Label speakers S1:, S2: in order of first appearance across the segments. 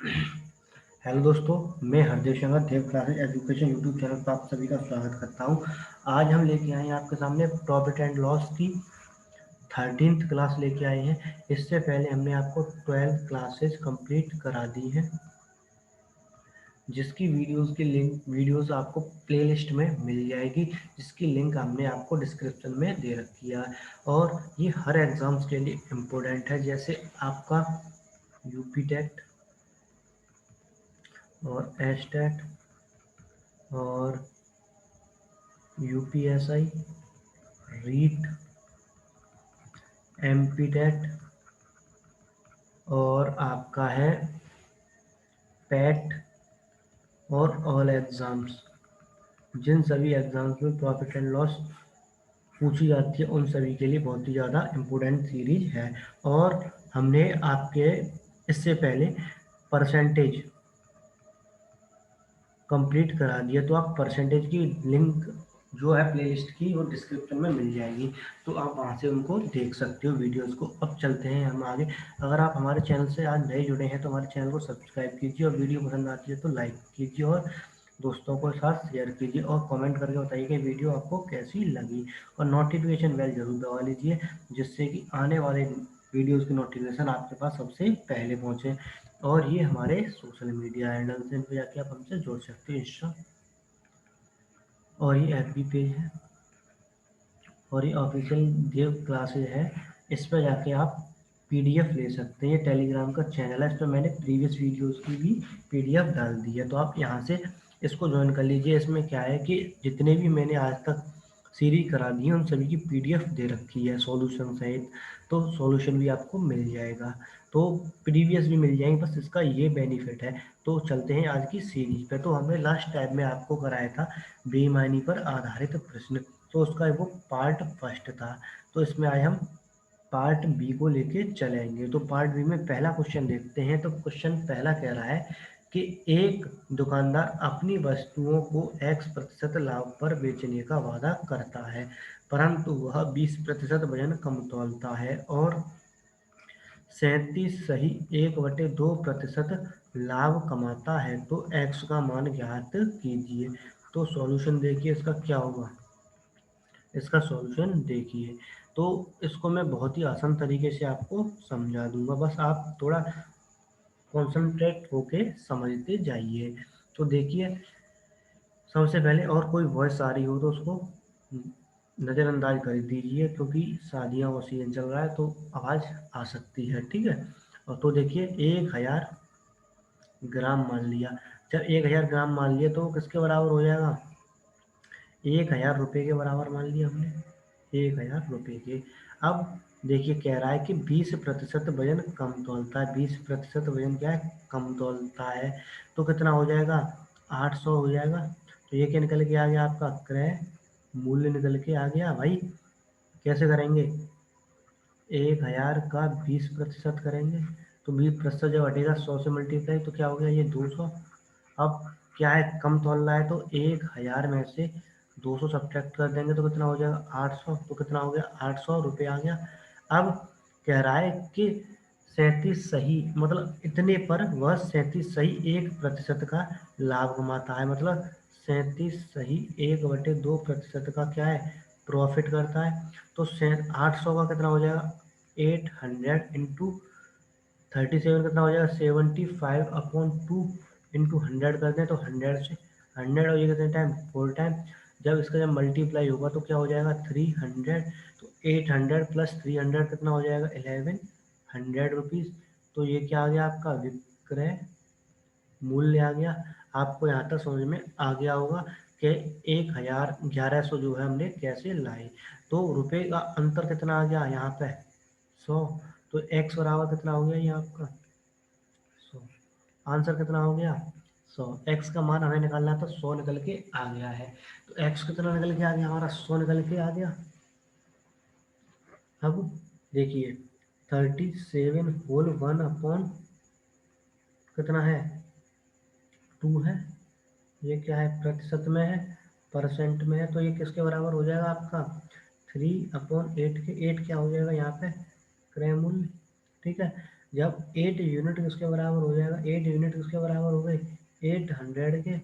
S1: Hello दोस्तों, मैं हरदेव शंकर देव classes education YouTube channel पर आप सभी का स्वागत करता हूं। आज हम लेके आए हैं आपके सामने प्रॉफिट एंड लॉस की 13th क्लास लेके आए हैं। इससे पहले हमने आपको 12 क्लासेस कंप्लीट करा दी हैं, जिसकी वीडियोस आपको प्लेलिस्ट में मिल जाएगी, जिसकी लिंक हमने आपको डिस्क्रिप्शन में दे रखी है। और ये हर एग्ज़ाम्स के लिए इम्पोर्टेंट है, जैसे आपका यूपी टेट और एस्टेट और यूपीएसआई, रीट, एमपी टेट और आपका है पैट और ऑल एग्ज़ाम्स। जिन सभी एग्ज़ाम्स में प्रॉफिट एंड लॉस पूछी जाती है, उन सभी के लिए बहुत ही ज़्यादा इम्पोर्टेंट सीरीज है। और हमने आपके इससे पहले परसेंटेज कंप्लीट करा दिया, तो आप परसेंटेज की लिंक जो है प्लेलिस्ट की, वो डिस्क्रिप्शन में मिल जाएगी, तो आप वहां से उनको देख सकते हो वीडियोस को। अब चलते हैं हम आगे। अगर आप हमारे चैनल से आज नए जुड़े हैं तो हमारे चैनल को सब्सक्राइब कीजिए, और वीडियो पसंद आती है तो लाइक कीजिए और दोस्तों को साथ शेयर कीजिए, और कमेंट करके बताइए कि वीडियो आपको कैसी लगी। और नोटिफिकेशन बेल जरूर दबा लीजिए, जिससे कि आने वाले वीडियोस की नोटिफिकेशन आपके पास सबसे पहले पहुंचे। और ये हमारे सोशल मीडिया हैंडल्स हैं, इन पे जाके आप हमसे जुड़ सकते हो, इंस्टा और ये एफबी पेज है, और ये ऑफिशियल देव क्लासेज है। इस पर जाके आप पीडीएफ ले सकते हैं। ये टेलीग्राम का चैनल है, इस पर मैंने प्रीवियस वीडियोस की भी पीडीएफ डाल दी है, तो आप यहाँ से इसको ज्वाइन कर लीजिए। इसमें क्या है कि जितने भी मैंने आज तक सीरीज करा दी है, उन सभी की पीडीएफ दे रखी है सॉल्यूशन सहित, तो सॉल्यूशन भी आपको मिल जाएगा, तो प्रीवियस भी मिल जाएंगे। बस इसका ये बेनिफिट है। तो चलते हैं आज की सीरीज पे। तो हमने लास्ट टाइम में आपको कराया था बेईमानी पर आधारित प्रश्न, तो उसका वो पार्ट फर्स्ट था। तो इसमें आज हम पार्ट बी को लेके चलेंगे। तो पार्ट बी में पहला क्वेश्चन देखते हैं। तो क्वेश्चन पहला कह रहा है कि एक दुकानदार अपनी वस्तुओं को x% लाभ पर बेचने का वादा करता है, परंतु वह 20% वजन कम तौलता है और 37 सही 1/2% लाभ कमाता है, तो x का मान ज्ञात कीजिए। तो सॉल्यूशन देखिए इसका क्या होगा। इसका सॉल्यूशन देखिए, तो इसको मैं बहुत ही आसान तरीके से आपको समझा दूंगा, बस आप थोड़ा कॉन्सेंट्रेट होके समझते जाइए। तो देखिए, सबसे पहले और कोई वॉइस आ रही हो तो उसको नज़रअंदाज कर दीजिए, क्योंकि शादियों का सीजन चल रहा है तो आवाज़ आ सकती है, ठीक है। और तो देखिए 1000 ग्राम मान लिया। जब 1000 ग्राम मान लिया तो किसके बराबर हो जाएगा, 1000 रुपये के बराबर मान लिया हमने, 1000 रुपये के। अब देखिए कह रहा है कि 20% वजन कम तौलता है, 20% वजन क्या है, कम तौलता है, तो कितना हो जाएगा, 800 हो जाएगा। तो ये क्या निकल के आ गया, आपका क्रय मूल्य निकल के आ गया भाई। कैसे करेंगे, 1000 का 20% करेंगे, तो 20% जब हटेगा 100 से मल्टीप्लाई, तो क्या हो गया, ये 200। अब क्या है, कम तौल रहा है, तो 1000 में से 200 सब्ट्रैक्ट कर देंगे तो कितना हो जाएगा, 800। तो कितना हो गया, 800 रुपये आ गया। अब कह रहा है कि 37 सही, मतलब इतने पर वह 37 सही 1% का लाभ कमाता है, मतलब 37 सही 1/2% का क्या है, प्रॉफिट करता है। तो 800 का कितना हो जाएगा, 800 इंटू 37 कितना हो जाएगा, 75/2 इंटू 100 करते हैं तो 100 से 100 हो जाएगा कितने टाइम, 4 टाइम। जब इसका जब मल्टीप्लाई होगा तो क्या हो जाएगा, 300। तो 800 प्लस 300 कितना हो जाएगा, 1100 रुपीज़। तो ये क्या आ गया, आपका विक्रय मूल्य आ गया। आपको यहाँ तक समझ में आ गया होगा कि 1100 जो है हमने कैसे लाए। तो रुपए का अंतर कितना आ गया यहाँ पे, 100। तो x बराबर कितना हो गया ये आपका, 100। आंसर कितना हो गया, 100। x का मान हमें निकालना था, 100 निकल के आ गया है। तो x कितना निकल के आ गया हमारा, 100 निकल के आ गया। अब देखिए 37 होल 1 अपॉन कितना है, 2 है। ये क्या है, प्रतिशत में है, परसेंट में है, तो ये किसके बराबर हो जाएगा आपका, 3/8 के। 8 क्या हो जाएगा यहाँ पे, क्रय मूल्य, ठीक है। जब 8 यूनिट किसके बराबर हो जाएगा, 8 यूनिट किसके बराबर हो गए, 800 के,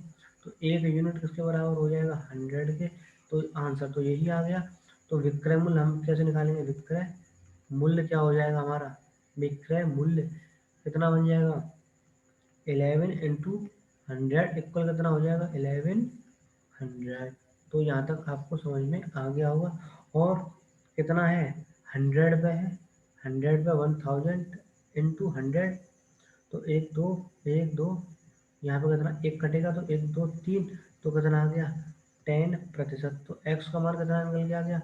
S1: तो 1 यूनिट किसके बराबर हो जाएगा, 100 के। तो आंसर तो यही आ गया। तो विक्रय मूल्य हम कैसे निकालेंगे, विक्रय मूल्य क्या हो जाएगा हमारा, विक्रय मूल्य कितना बन जाएगा, 11 इंटू 100 इक्वल कितना हो जाएगा, 1100। तो यहाँ तक आपको समझ में आ गया होगा। और कितना है, 100 पे है, 100 पे 1000 इंटू 100, तो एक दो यहाँ पे कितना, एक कटेगा तो एक दो तीन, तो कितना आ गया, 10%। तो एक्स का मान कितना निकल के आ गया,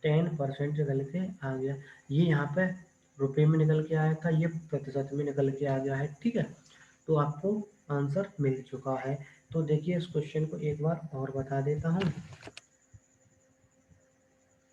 S1: 10% निकल के आ गया। ये यहाँ पे रुपए में निकल के आया था, ये प्रतिशत में निकल के आ गया है, ठीक है। तो आपको आंसर मिल चुका है। तो देखिए इस क्वेश्चन को एक बार और बता देता हूँ।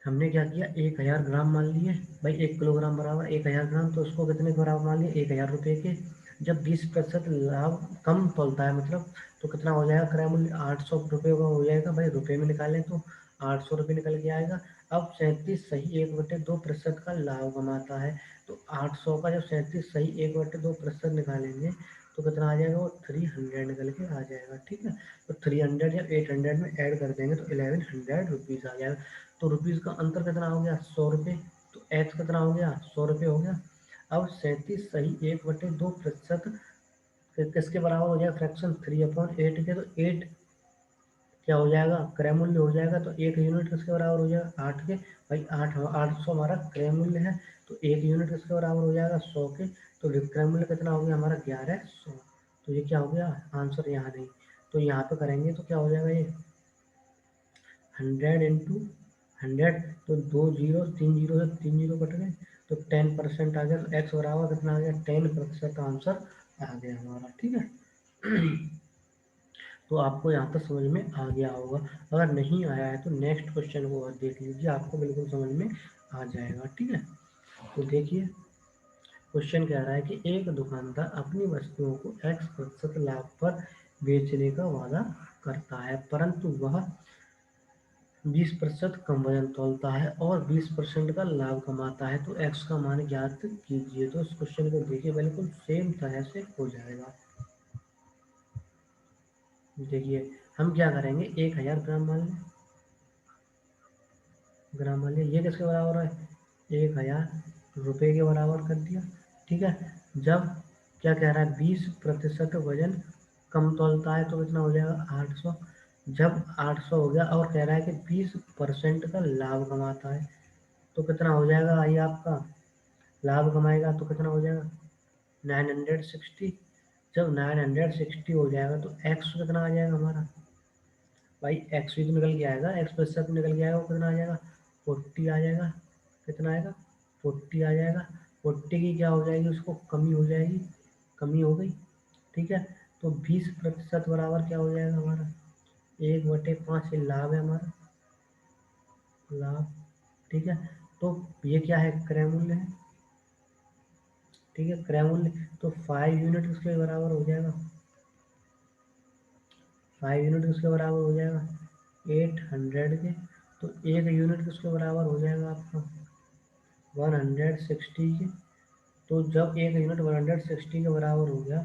S1: हमने क्या किया, 1000 ग्राम मान लिए, भाई 1 किलोग्राम बराबर 1000 ग्राम, तो उसको कितने के बराबर मान लिए, 1000 रुपये के। जब 20% लाभ कम तोलता है मतलब, तो कितना हो जाएगा क्रय मूल्य, 800 रुपये का हो जाएगा। भाई रुपये में निकालें तो 800 रुपये निकल के आएगा। अब 37 सही 1/2% का लाभ कमाता है, तो 800 का जब 37 सही 1/2% निकालेंगे, तो कितना आ जाएगा, वो 300 निकल के आ जाएगा, ठीक है। तो 300 जब 800 में ऐड कर देंगे तो 1100 रुपीज़ आ जाएगा। तो रुपीज़ का अंतर कितना हो गया, 100 रुपये। तो एक्स कितना हो गया, 100 रुपये हो गया। अब 37 सही 1/2% किसके बराबर हो जाएगा, फ्रैक्शन 3/8 के। तो 8 क्या हो जाएगा, क्रय मूल्य हो जाएगा। तो 1 यूनिट किसके बराबर हो जाएगा, 8 के। भाई 800 हमारा क्रय मूल्य है, तो 1 यूनिट किसके बराबर हो जाएगा, 100 के। तो विक्रय मूल्य कितना हो गया हमारा, 1100। तो ये क्या हो गया, आंसर यहाँ नहीं। तो यहाँ पे करेंगे तो क्या हो जाएगा, ये 100 इंटू 100, तो 2 जीरो, 3 जीरो से 3 जीरो कट गए, तो 10% आ गया। तो एक्स बराबर कितना आ गया, 10% आंसर आ गया हमारा, ठीक है। तो आपको यहाँ तक समझ में आ गया होगा। अगर नहीं आया है तो नेक्स्ट क्वेश्चन को और देख लीजिए, आपको बिल्कुल समझ में आ जाएगा, ठीक है। तो देखिए क्वेश्चन कह रहा है कि एक दुकानदार अपनी वस्तुओं को x% लाभ पर बेचने का वादा करता है, परंतु वह 20% कम वजन तौलता है और 20% का लाभ कमाता है, तो x का मान ज्ञात कीजिए। तो इस क्वेश्चन को देखिए, बिल्कुल सेम तरह से हो जाएगा। देखिए हम क्या करेंगे, 1000 ग्राम मान लें, ग्राम मान लिया। ये किसके बराबर है, 1000 रुपये के बराबर कर दिया, ठीक है। जब क्या कह रहा है, 20% वजन कम तौलता है, तो कितना हो जाएगा, 800। जब 800 हो गया और कह रहा है कि 20% का लाभ कमाता है, तो कितना हो जाएगा, आइए आपका लाभ कमाएगा तो कितना हो जाएगा, 960। जब 960 हो जाएगा तो एक्स कितना आ जाएगा हमारा, भाई एक्स भी तो निकल के आएगा, एक्स प्रतिशत निकल के आएगा, वो कितना आ जाएगा, 40 आ जाएगा। कितना आएगा, 40 आ जाएगा। 40 की क्या हो जाएगी, उसको कमी हो जाएगी, कमी हो गई, ठीक है। तो 20% बराबर क्या हो जाएगा हमारा, 1/5 लाभ है हमारा, लाभ, ठीक है। तो ये क्या है, क्रय मूल्य है, ठीक है, क्रय मूल्य। तो 5 यूनिट उसके बराबर हो जाएगा, 5 यूनिट उसके बराबर हो जाएगा 800 के। तो 1 यूनिट किसके बराबर हो जाएगा आपका, 160 के। तो जब 1 यूनिट 160 के बराबर हो गया,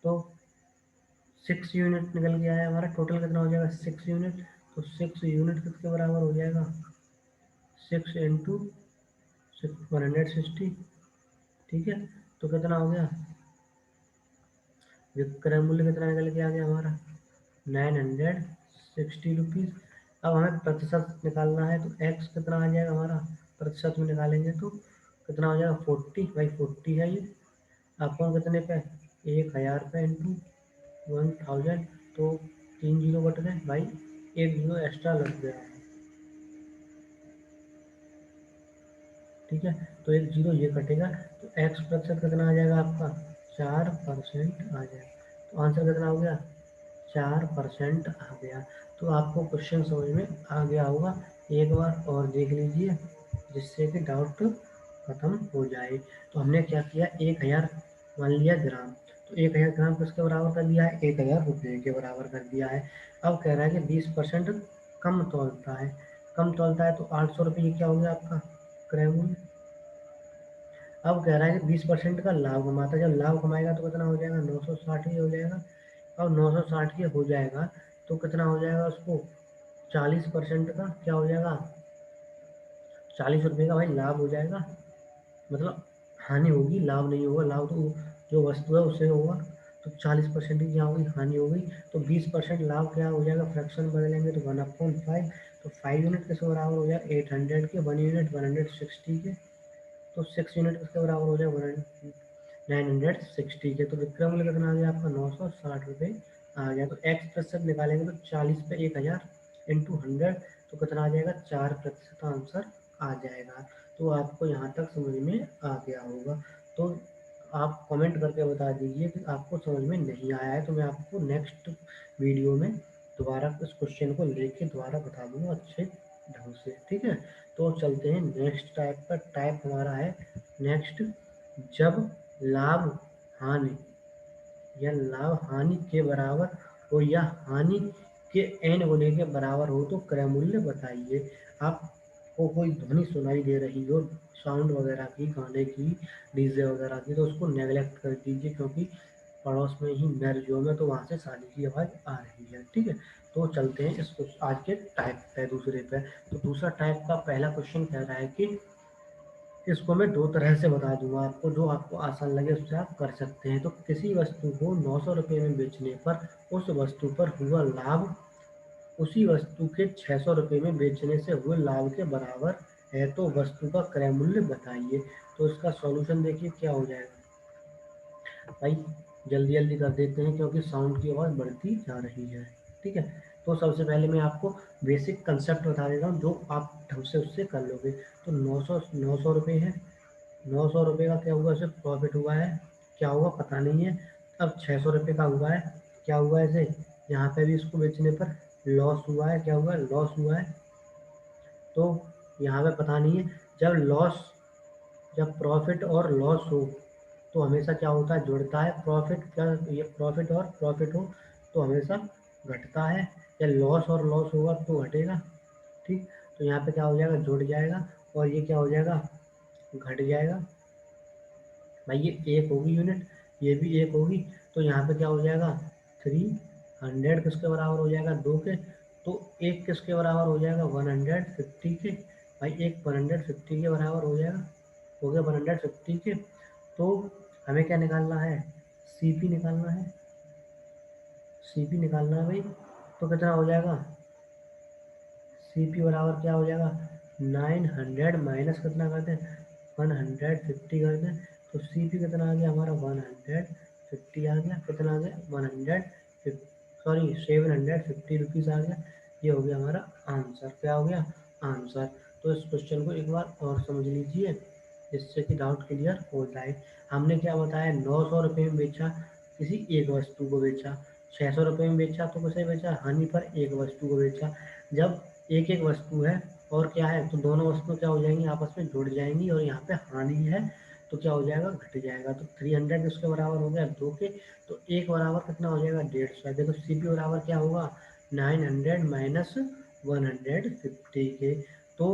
S1: तो 6 यूनिट निकल के आया हमारा, टोटल कितना हो जाएगा, 6 यूनिट। तो 6 यूनिट किसके बराबर हो जाएगा, 6 इंटू 160, ठीक है। तो कितना हो गया, विक्रय मूल्य कितना निकल के आ गया हमारा, 960 रुपीज़। अब हमें प्रतिशत निकालना है, तो एक्स कितना आ जाएगा हमारा, प्रतिशत में निकालेंगे तो कितना हो जाएगा, 40। भाई 40 है ये, अपन कितने पे, 1000 पे इंटू 1000, तो 3 जीरो कट गए भाई, 1 जीरो एक्स्ट्रा लग गया है, ठीक है। तो 1 जीरो ये कटेगा, तो एक्स प्रतिशत कितना आ जाएगा आपका, 4% आ जाएगा। तो आंसर कितना हो गया, 4% आ गया। तो आपको क्वेश्चन समझ में आ गया होगा। एक बार और देख लीजिए, जिससे कि डाउट खत्म हो जाए। तो हमने क्या किया, 1000 मान लिया ग्राम, तो 1000 ग्राम किसके बराबर कर दिया है, 1000 रुपये के बराबर कर दिया है। अब कह रहा है कि 20% कम तौलता है, कम तौलता है, तो 800 रुपये क्या हो गया आपका क्रय मूल्य। अब कह रहा है कि 20% का लाभ कमाता है, जब लाभ कमाएगा तो कितना हो जाएगा, 960 ही हो जाएगा। अब 960 के हो जाएगा तो कितना हो जाएगा उसको, 40% का क्या हो जाएगा, 40 रुपये का भाई लाभ हो जाएगा, मतलब हानि होगी, लाभ नहीं होगा, लाभ तो जो वस्तु है उससे होगा। तो 40% की क्या होगी, हानि हो गई। तो 20% लाभ क्या हो जाएगा, फ्रैक्शन बदलेंगे तो 1/5। तो 5 यूनिट किसके बराबर हो जाएगा, 800 के, 1 यूनिट 160 के, तो 6 यूनिट किसके बराबर हो जाएगा, 960 के। तो विक्रय मूल्य कितना आ गया आपका, 960 रुपये आ गया। तो एक्स प्रतिशत निकालेंगे तो 40 पे 1000 इंटू 100, तो कितना आ जाएगा, 4% आंसर आ जाएगा। तो आपको यहाँ तक समझ में आ गया होगा। तो आप कमेंट करके बता दीजिए कि आपको समझ में नहीं आया है, तो मैं आपको नेक्स्ट वीडियो में दोबारा इस क्वेश्चन को लेके दोबारा बता दूंगा अच्छे ढंग से, ठीक है। तो चलते हैं नेक्स्ट टाइप पर। टाइप हमारा है नेक्स्ट, जब लाभ हानि या लाभ हानि के बराबर हो या हानि के n गुने के बराबर हो तो क्रय मूल्य बताइए। आपको कोई ध्वनि सुनाई दे रही हो साउंड वगैरह की, गाने की, डीजे वगैरह की, तो उसको नेगलेक्ट कर दीजिए, क्योंकि पड़ोस में ही मैरिज होम है तो वहाँ से शादी की आवाज़ आ रही है, ठीक है। तो चलते हैं इसको आज के टाइप पे, दूसरे पे। तो दूसरा टाइप का पहला क्वेश्चन कह रहा है कि इसको मैं दो तरह से बता दूंगा आपको, जो आपको आसान लगे उससे आप कर सकते हैं। तो किसी वस्तु को 900 रुपये में बेचने पर उस वस्तु पर हुआ लाभ उसी वस्तु के 600 रुपये में बेचने से हुए लाभ के बराबर है, तो वस्तु का क्रय मूल्य बताइए। तो इसका सॉल्यूशन देखिए क्या हो जाएगा भाई, जल्दी जल्दी कर देते हैं क्योंकि साउंड की आवाज़ बढ़ती जा रही है, ठीक है। तो सबसे पहले मैं आपको बेसिक कंसेप्ट बता देता हूँ, जो आप ढंग से उससे कर लोगे। तो 900 रुपये है, 900 रुपये का क्या हुआ, इसे प्रॉफिट हुआ है, क्या हुआ पता नहीं है। अब 600 रुपये का हुआ है, क्या हुआ इसे, यहाँ पे भी इसको बेचने पर लॉस हुआ है, क्या हुआ, लॉस हुआ है। तो यहाँ पे पता नहीं है। जब प्रॉफिट और लॉस हो तो हमेशा क्या होता है, जुड़ता है। प्रॉफिट क्या, ये प्रॉफिट और प्रॉफिट हो तो हमेशा घटता है, या लॉस और लॉस होगा तो घटेगा, ठीक। तो यहाँ पे क्या हो जाएगा, जुड़ जाएगा, और ये क्या हो जाएगा, घट जाएगा। भाई ये एक होगी यूनिट, ये भी एक होगी, तो यहाँ पे क्या हो जाएगा, 300 किसके बराबर हो जाएगा, 2 के। तो एक किसके बराबर हो जाएगा, 150 के। भाई एक 150 के बराबर हो जाएगा, हो गया 150 के। तो हमें क्या निकालना है, सीपी निकालना है, सीपी निकालना है भाई। तो कितना हो जाएगा, सीपी बराबर क्या हो जाएगा, 900 माइनस कितना करते हैं, 150 कर दें। तो सीपी कितना आ गया हमारा, 150 आ गया, कितना आ गया, 750 रुपीज़ आ गया। ये हो गया हमारा आंसर, क्या हो गया, आंसर। तो इस क्वेश्चन को एक बार और समझ लीजिए, जिससे कि डाउट क्लियर हो जाए। हमने क्या बताया, 900 रुपये में बेचा, किसी एक वस्तु को बेचा। 600 रुपये में बेचा तो किसे बेचा, हानि पर एक वस्तु को बेचा। जब एक एक वस्तु है और क्या है, तो दोनों वस्तुएं क्या हो जाएंगी, आपस में जुड़ जाएंगी, और यहाँ पे हानि है तो क्या हो जाएगा, घट जाएगा। तो 300 इसके बराबर हो गया 2 के। तो एक बराबर कितना हो जाएगा, 150। देखो सीपी बराबर क्या होगा, 900 माइनस 150 के। तो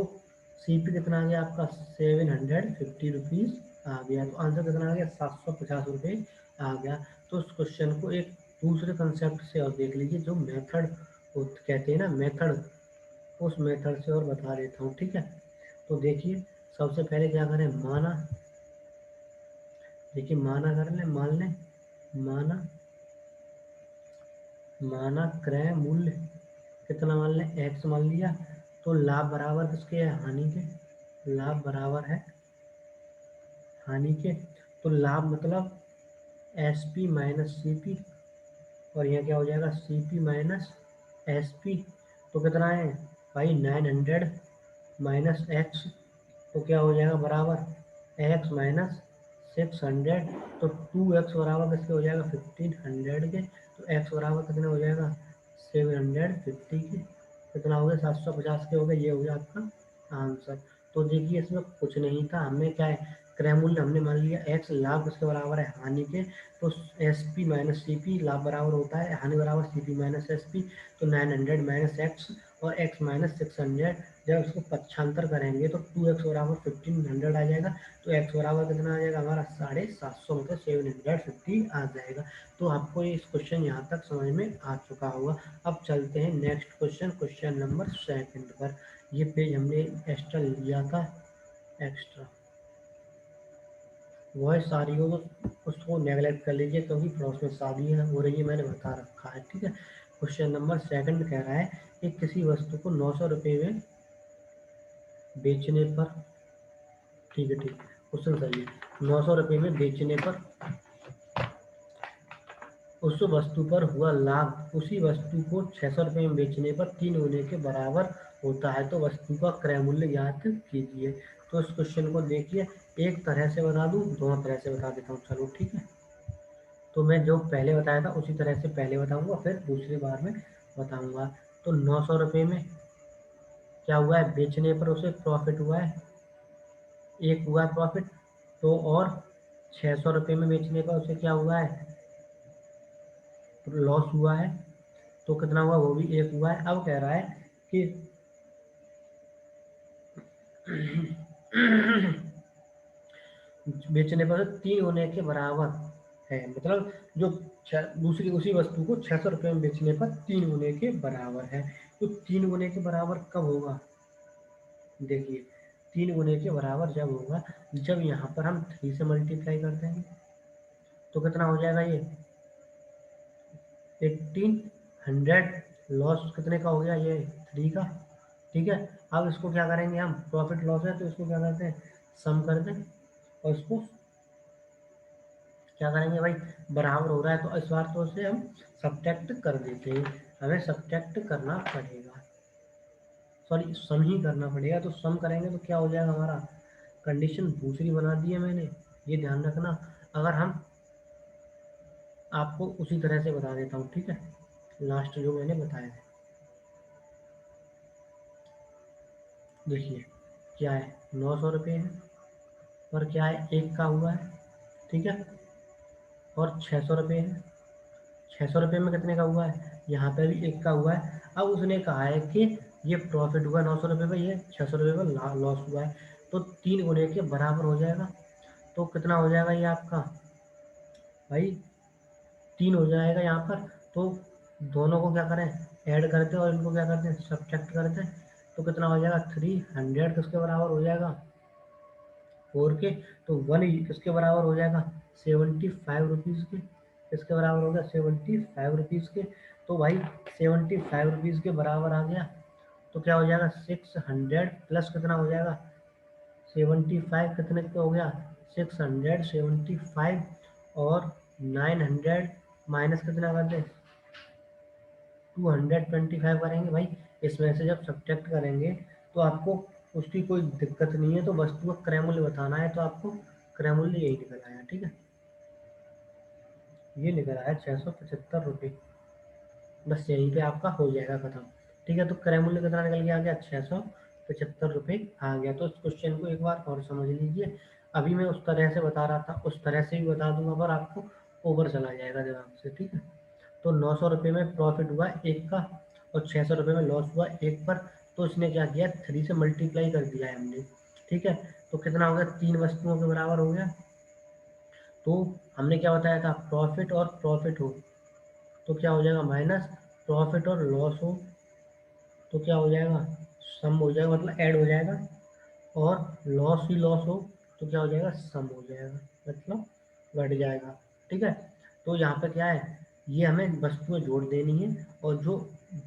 S1: सीपी कितना आ गया आपका, 750 रुपीज़ आ गया। तो आंसर कितना आ गया, 750 रुपये आ गया। तो उस क्वेश्चन को एक दूसरे कंसेप्ट से और देख लीजिए, जो मेथड कहते हैं ना, मेथड, उस मेथड से और बता देता हूँ, ठीक है। तो देखिए सबसे पहले क्या करें, माना, देखिए माना कर लें, मान लें, माना, माना क्रय मूल्य कितना मान लें, एक्स मान लिया। तो लाभ बराबर किसके है, हानि के, लाभ बराबर है हानि के। तो लाभ मतलब S P minus C P, और यहाँ क्या हो जाएगा, C P minus S P. तो कितना है भाई, 900 माइनस एक्स, तो क्या हो जाएगा बराबर एक्स माइनस 600। तो 2x बराबर किसके हो जाएगा, 1500 के। तो x बराबर कितने हो जाएगा, 750 के। कितना हो गया, 750 के हो गए। ये हो गया आपका आंसर। तो देखिए इसमें कुछ नहीं था, हमने क्या है, क्रय मूल्य हमने मान लिया x, लाभ किसके बराबर है, हानि के। तो S P minus C P, लाभ बराबर होता है हानि बराबर C P minus S P. तो 900 माइनस एक्स, और x माइनस 600, जब इसको पक्षांतर करेंगे तो 2x बराबर 1500 आ जाएगा। तो x बराबर कितना आ जाएगा हमारा 750, मतलब 750 आ जाएगा। तो आपको ये इस क्वेश्चन यहाँ तक समझ में आ चुका होगा। अब चलते हैं नेक्स्ट क्वेश्चन, क्वेश्चन नंबर 2 पर। ये पेज हमने एक्स्ट्रा लिया था, एक्स्ट्रा वह सारी हो उसको नेगलेक्ट कर लीजिए, क्योंकि उसमें शादी हो रही है, मैंने बता रखा है, ठीक है। क्वेश्चन नंबर 2 कह रहा है कि किसी वस्तु को 900 रुपये में बेचने पर, ठीक है ठीक, क्वेश्चन सही है, 900 रुपये में बेचने पर उस वस्तु पर हुआ लाभ उसी वस्तु को 600 रुपये में बेचने पर 3 गुने के बराबर होता है, तो वस्तु का क्रय मूल्य ज्ञात कीजिए। तो इस क्वेश्चन को देखिए, एक तरह से बता दूं, दोनों तरह से बता देता हूँ, चलो ठीक है। तो मैं जो पहले बताया था उसी तरह से पहले बताऊंगा, फिर दूसरी बार में बताऊंगा। तो 900 रुपये में क्या हुआ है, बेचने पर उसे प्रॉफिट हुआ है, एक हुआ है प्रॉफिट। तो और 600 रुपये में बेचने पर उसे क्या हुआ है, लॉस हुआ है। तो कितना हुआ, वो भी एक हुआ है। अब कह रहा है कि बेचने पर 3 गुने के बराबर है, मतलब जो दूसरी उसी वस्तु को 600 रुपये में बेचने पर 3 गुने के बराबर है। तो 3 गुने के बराबर कब होगा, देखिए 3 गुने के बराबर जब होगा, जब यहाँ पर हम 3 से मल्टीप्लाई कर देंगे, तो कितना हो जाएगा ये 1800। लॉस कितने का हो गया, ये 3 का, ठीक है। अब इसको क्या करेंगे हम, प्रॉफिट लॉस है तो इसको क्या करते हैं, सम कर दें, और इसको क्या करेंगे भाई, बराबर हो रहा है तो इस बार तो उसे हम सब्ट्रैक्ट कर देते हैं, हमें सब्ट्रैक्ट करना पड़ेगा, सॉरी सम ही करना पड़ेगा। तो सम करेंगे तो क्या हो जाएगा हमारा, कंडीशन दूसरी बना दी है मैंने, ये ध्यान रखना। अगर हम आपको उसी तरह से बता देता हूँ, ठीक है, लास्ट जो मैंने बताया है, देखिए क्या है, 900 रुपये है, और क्या है, एक का हुआ है, ठीक है, और 600 रुपये है। 600 रुपये में कितने का हुआ है, यहाँ पे भी एक का हुआ है। अब उसने कहा है कि ये प्रॉफिट हुआ 900 रुपये में, ये 600 रुपये में लॉस हुआ है, तो 3 गुने के बराबर हो जाएगा। तो कितना हो जाएगा ये आपका भाई, 3 हो जाएगा यहाँ पर। तो दोनों को क्या करें, ऐड करते हैं, और इनको क्या करते हैं, सब्ट्रैक्ट करते हैं। तो कितना हो जाएगा, 300 किसके बराबर हो जाएगा, 4 के। तो 1 किसके बराबर हो जाएगा, 75 रुपीज़ के, किसके बराबर हो गया, 75 रुपीज़ के। तो भाई 75 रुपीज़ के बराबर आ गया। तो क्या हो जाएगा, 600 प्लस कितना हो जाएगा, 75 कितने का हो गया, 675, और 900 माइनस कितना कर दे, 225 करेंगे भाई। इसमें से जब सब्ट्रैक्ट करेंगे तो आपको उसकी कोई दिक्कत नहीं है, तो वस्तु का क्रय मूल्य बताना है, तो आपको क्रय मूल्य यही निकल आया, ठीक है, ये निकल आया 675 रुपये। बस यहीं पे आपका हो जाएगा खत्म, ठीक है। तो क्रय मूल्य कितना निकल के आ गया, 675 रुपये आ गया। तो इस क्वेश्चन को एक बार और समझ लीजिए। अभी मैं उस तरह से बता रहा था, उस तरह से भी बता दूंगा, पर आपको ओवर चला जाएगा दिमाग से, ठीक है। तो 900 रुपये में प्रॉफिट हुआ एक का, और 600 रुपये में लॉस हुआ एक पर। तो इसने क्या किया, 3 से मल्टीप्लाई कर दिया है हमने, ठीक है। तो कितना हो गया, 3 वस्तुओं के बराबर हो गया। तो हमने क्या बताया था, प्रॉफिट और प्रॉफिट हो तो क्या हो जाएगा, माइनस प्रॉफिट और लॉस हो तो क्या हो जाएगा, सम हो जाएगा, मतलब ऐड हो जाएगा। और लॉस ही लॉस हो तो क्या हो जाएगा, सम हो जाएगा, मतलब घट जाएगा, ठीक है। तो यहाँ पे क्या है, ये हमें वस्तुएं जोड़ देनी है, और जो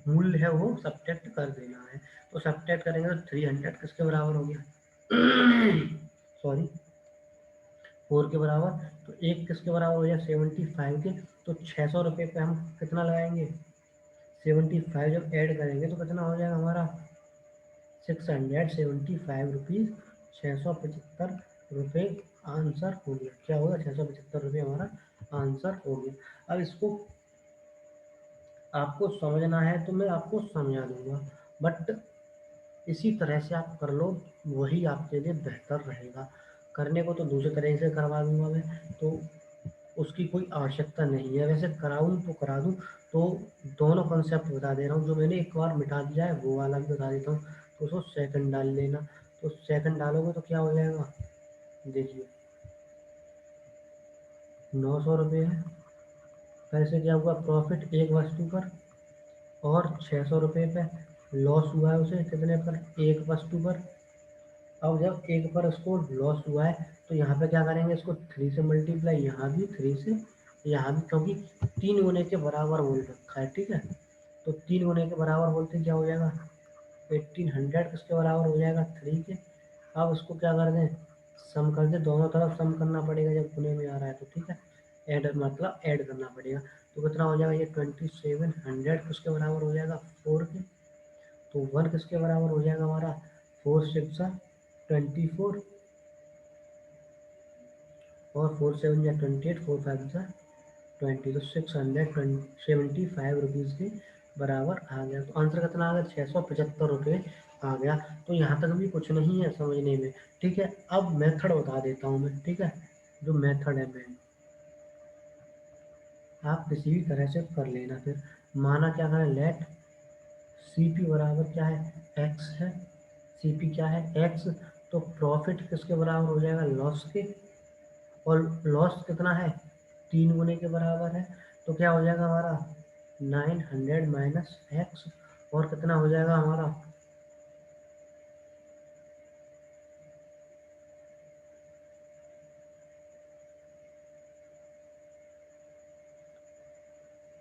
S1: मूल्य है वो सब्ट्रैक्ट कर देना है। तो सब्ट्रैक्ट करेंगे तो 300 किसके बराबर हो गया, सॉरी 4 के बराबर। तो एक किसके बराबर हो गया, 75 के। तो 600 रुपये पे हम कितना लगाएंगे, 75 जब ऐड करेंगे तो कितना हो जाएगा हमारा, 675 रुपीज़, 675 रुपये आंसर हो गया। क्या होगा, 675 रुपये हमारा आंसर हो गया। अब इसको आपको समझना है तो मैं आपको समझा दूंगा, बट इसी तरह से आप कर लो, वही आपके लिए बेहतर रहेगा। करने को तो दूसरे तरह से करवा दूंगा मैं, तो उसकी कोई आवश्यकता नहीं है। वैसे कराऊँ तो करा दूँ, तो दोनों कंसेप्ट बता दे रहा हूँ, जो मैंने एक बार मिटा दिया है वो वाला भी बता देता हूँ। तो उसको सेकंड डाल लेना, तो सेकंड डालोगे तो क्या हो जाएगा, देखिए 900 रुपये है। पैसे क्या हुआ, प्रॉफिट एक वस्तु पर, और 600 रुपये पे लॉस हुआ है उसे, कितने पर, एक वस्तु पर। अब जब एक पर उसको लॉस हुआ है, तो यहाँ पे क्या करेंगे, इसको 3 से मल्टीप्लाई, यहाँ भी 3 से, यहाँ भी, क्योंकि 3 गुने के बराबर बोल रखा है, ठीक है। तो 3 गुने के बराबर बोलते क्या हो जाएगा, 1800 किसके बराबर हो जाएगा, 3 के। अब उसको क्या कर दें, सम कर दें, दोनों तरफ सम करना पड़ेगा जब गुने में आ रहा है तो, ठीक है। ऐड मतलब ऐड करना पड़ेगा, तो कितना हो जाएगा, ये 2700 किसके बराबर हो जाएगा, 4 के। तो 1 किसके बराबर हो जाएगा हमारा, 4 6 24, और 4 7 या 28, 4 5 जा 20, तो 675 रुपीज़ के बराबर आ गया। तो आंसर कितना आ गया, 675 रुपये आ गया। तो यहाँ तक भी कुछ नहीं है समझने में, ठीक है। अब मेथड बता देता हूँ मैं, ठीक है। जो मेथड है मैं, आप किसी भी तरह से कर लेना। फिर माना क्या करें, लेट सी पी बराबर क्या है, एक्स है। सी पी क्या है, एक्स। तो प्रॉफिट किसके बराबर हो जाएगा, लॉस के। और लॉस कितना है, 3 गुने के बराबर है। तो क्या हो जाएगा हमारा, 900 माइनस एक्स, और कितना हो जाएगा हमारा,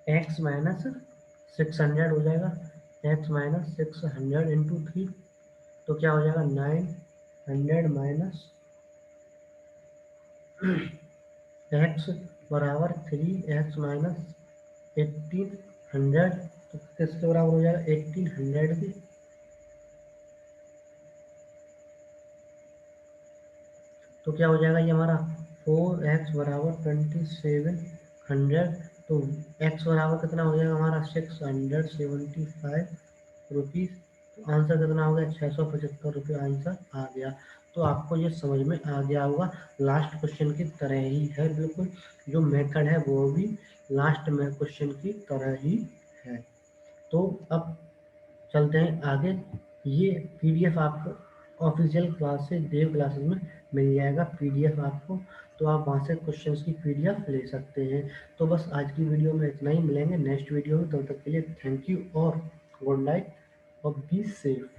S1: एक्स माइनस 600 हो जाएगा। एक्स माइनस 600 इंटू 3, तो क्या हो जाएगा, 900 माइनस एक्स बराबर 3, एक्स माइनस 1800, तो किसके बराबर हो जाएगा, 1800 के। तो क्या हो जाएगा ये हमारा, 4x बराबर 2700। तो x बराबर कितना हो जाएगा हमारा, 675 रुपीज़। तो आंसर कितना हो गया, 675 रुपये आंसर आ गया। तो आपको ये समझ में आ गया होगा, लास्ट क्वेश्चन की तरह ही है बिल्कुल। जो मेथड है वो भी लास्ट में क्वेश्चन की तरह ही है। तो अब चलते हैं आगे। ये पीडीएफ आपको ऑफिशियल क्लास से, देव क्लासेस में मिल जाएगा पीडीएफ आपको। तो आप वहाँ से क्वेश्चंस की पीडीएफ ले सकते हैं। तो बस आज की वीडियो में इतना ही, मिलेंगे नेक्स्ट वीडियो में, तब तक के लिए थैंक यू और गुड नाइट और बी सेफ।